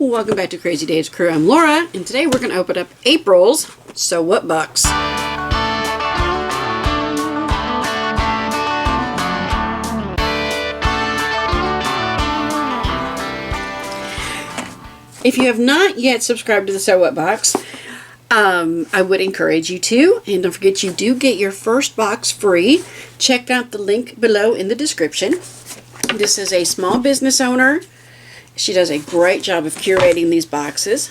Welcome back to Crazy Dave's Crew. I'm Laura, and today we're going to open up April's So What box. If you have not yet subscribed to the So What box, I would encourage you to. And don't forget, you do get your first box free. Check out the link below in the description. This is a small business owner. She does a great job of curating these boxes.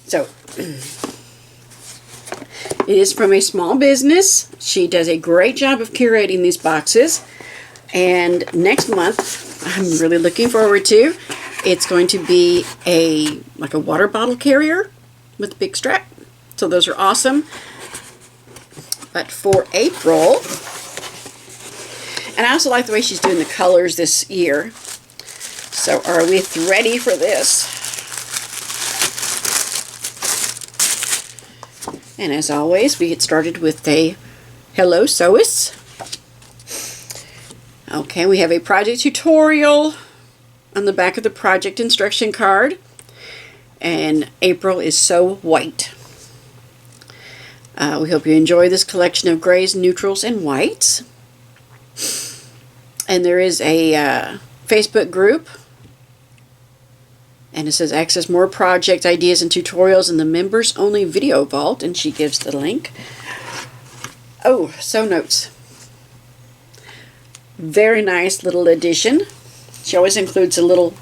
So, it is from a small business. She does a great job of curating these boxes. And next month, I'm really looking forward to, it's going to be like a water bottle carrier with a big strap. So those are awesome. But for April, and I also like the way she's doing the colors this year. So are we ready for this? And as always, we get started with a Hello Sewist. Okay, we have a project tutorial on the back of the project instruction card. And April is so white. We hope you enjoy this collection of grays, neutrals, and whites. And there is a Facebook group. And it says access more project ideas and tutorials in the members only video vault, and she gives the link. Oh, sew notes. Very nice little addition. She always includes a little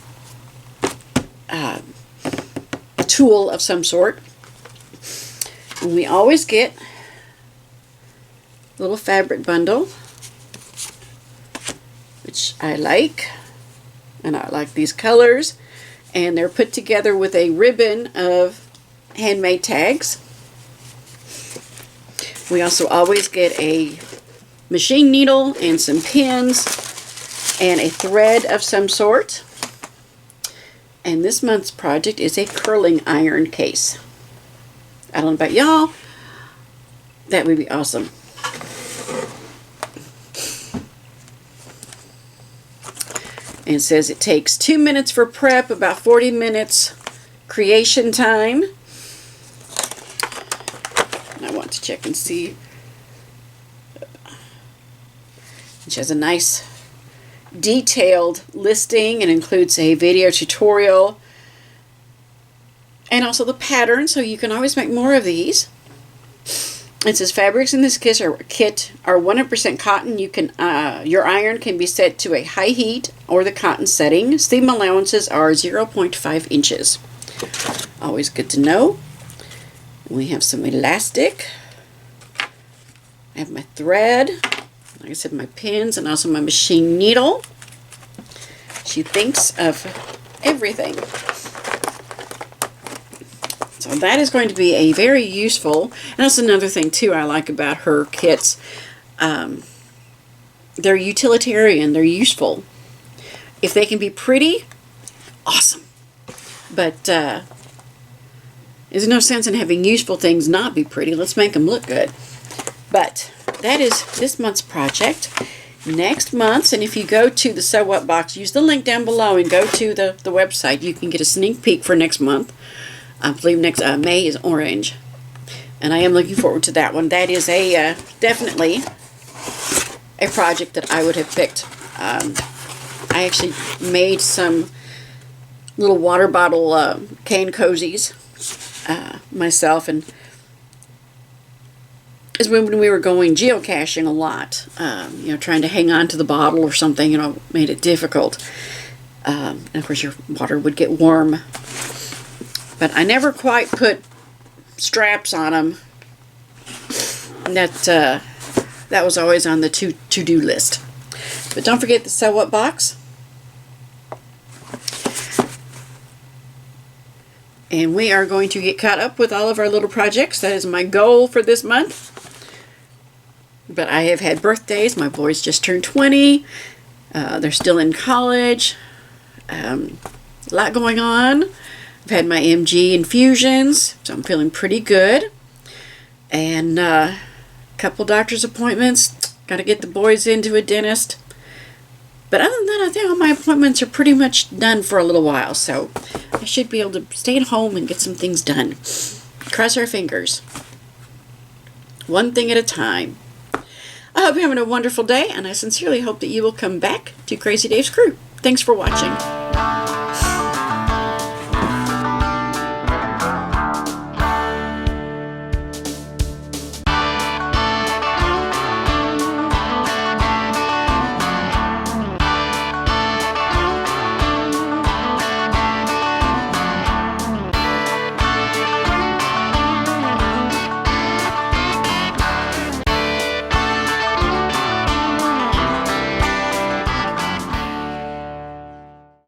tool of some sort. And we always get a little fabric bundle, which I like. And I like these colors. And they're put together with a ribbon of handmade tags. We also always get a machine needle and some pins and a thread of some sort. And this month's project is a curling iron case. I don't know about y'all, that would be awesome. And it says it takes 2 minutes for prep, about 40 minutes creation time. And I want to check and see. She has a nice detailed listing and includes a video tutorial and also the pattern, so you can always make more of these. It says fabrics in this kit are 100% cotton. You can your iron can be set to a high heat or the cotton setting. Steam allowances are 0.5 inches. Always good to know. We have some elastic. I have my thread. Like I said, my pins and also my machine needle. She thinks of everything. So that is going to be a very useful, and that's another thing too I like about her kits. They're utilitarian, they're useful. If they can be pretty, awesome. But there's no sense in having useful things not be pretty. Let's make them look good. But that is this month's project. Next month's, and if you go to the Sew What box, use the link down below and go to the website. You can get a sneak peek for next month. I believe next May is orange, and I am looking forward to that one. That is a definitely a project that I would have picked. I actually made some little water bottle cane cozies myself, and is when we were going geocaching a lot. You know, trying to hang on to the bottle or something, you know, made it difficult. And of course, your water would get warm. But I never quite put straps on them. That was always on the to-do list. But don't forget the Sew What box. And we are going to get caught up with all of our little projects. That is my goal for this month. But I have had birthdays. My boys just turned 20. They're still in college. A lot going on. I've had my MG infusions, so I'm feeling pretty good. And a couple doctor's appointments. Got to get the boys into a dentist. But other than that, I think all my appointments are pretty much done for a little while. So I should be able to stay at home and get some things done. Cross our fingers. One thing at a time. I hope you're having a wonderful day, and I sincerely hope that you will come back to Crazy Dave's Crew. Thanks for watching.